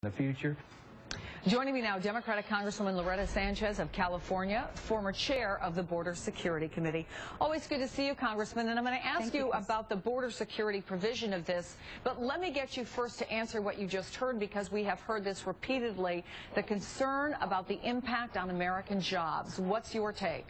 the future. Joining me now, Democratic Congresswoman Loretta Sanchez of California, former chair of the Border Security Committee. Always good to see you, Congressman, and I'm going to ask you about the border security provision of this, but let me get you first to answer what you just heard, because we have heard this repeatedly, the concern about the impact on American jobs. What's your take?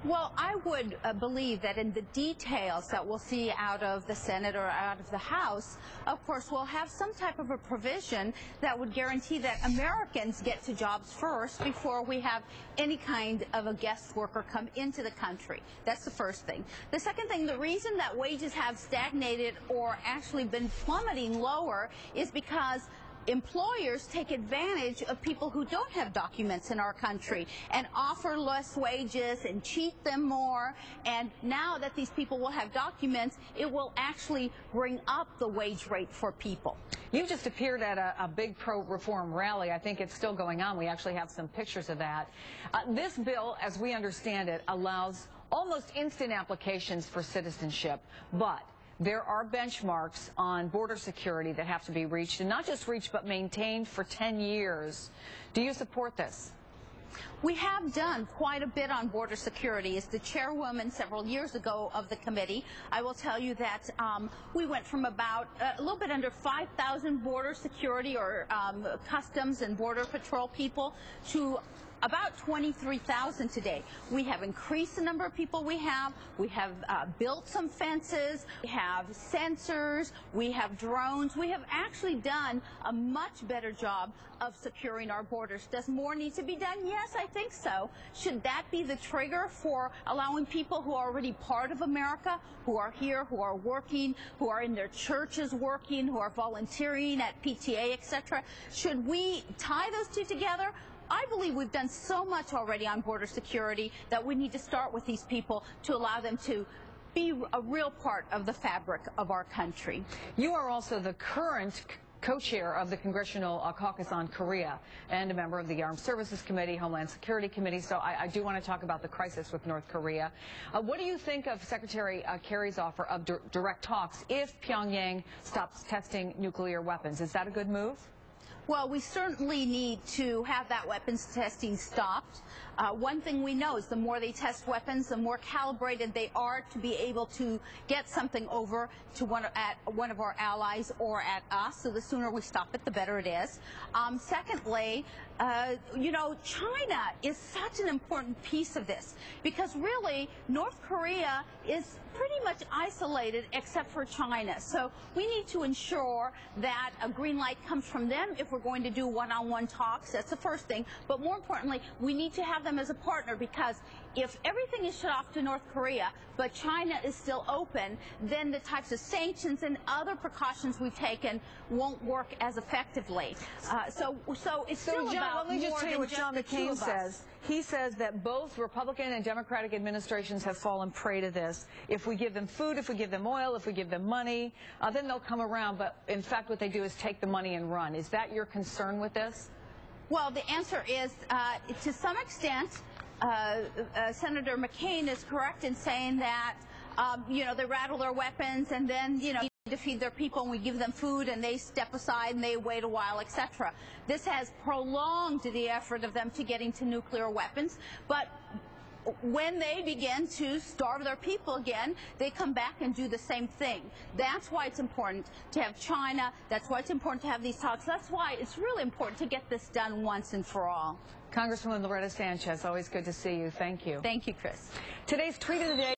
Well, I would believe that in the details that we'll see out of the Senate or out of the House, of course, we'll have some type of a provision that would guarantee that Americans get to jobs first before we have any kind of a guest worker come into the country. That's the first thing. The second thing, the reason that wages have stagnated or actually been plummeting lower is because employers take advantage of people who don't have documents in our country and offer less wages and cheat them more. And now that these people will have documents, it will actually bring up the wage rate for people. You just appeared at a big pro-reform rally. I think it's still going on. We actually have some pictures of that. This bill, as we understand it, allows almost instant applications for citizenship, but there are benchmarks on border security that have to be reached, and not just reached, but maintained for 10 years. Do you support this? We have done quite a bit on border security. As the chairwoman several years ago of the committee, I will tell you that we went from about a little bit under 5,000 border security or customs and border patrol people to about 23,000 today. We have increased the number of people we have. We have built some fences. We have sensors. We have drones. We have actually done a much better job of securing our borders. Does more need to be done? Yes, I think so. Should that be the trigger for allowing people who are already part of America, who are here, who are working, who are in their churches working, who are volunteering at PTA, etc.? Should we tie those two together? I believe we've done so much already on border security that we need to start with these people to allow them to be a real part of the fabric of our country. You are also the current co-chair of the Congressional Caucus on Korea and a member of the Armed Services Committee, Homeland Security Committee, so I do want to talk about the crisis with North Korea. What do you think of Secretary Kerry's offer of direct talks if Pyongyang stops testing nuclear weapons? Is that a good move? Well, we certainly need to have that weapons testing stopped. One thing we know is the more they test weapons, the more calibrated they are to be able to get something over to one of our allies or at us. So the sooner we stop it, the better it is. Secondly, you know, China is such an important piece of this because really North Korea is pretty much isolated except for China. So we need to ensure that a green light comes from them if we're going to do one-on-one talks. That's the first thing. But more importantly, we need to have them as a partner, because if everything is shut off to North Korea, but China is still open, then the types of sanctions and other precautions we've taken won't work as effectively. So it's still John, about let me just tell you what just John the two McCain of us. says. He says that both Republican and Democratic administrations have fallen prey to this. If we give them food, if we give them oil, if we give them money, then they'll come around. But in fact, what they do is take the money and run. Is that your concern with this? Well, the answer is, to some extent, Senator McCain is correct in saying that, you know, they rattle their weapons and then, you know, to feed their people, and we give them food and they step aside and they wait a while, etc. This has prolonged the effort of them to getting to nuclear weapons, but when they begin to starve their people again, they come back and do the same thing. That's why it's important to have China. That's why it's important to have these talks. That's why it's really important to get this done once and for all. Congresswoman Loretta Sanchez, always good to see you. Thank you. Thank you, Chris. Today's tweet of the day.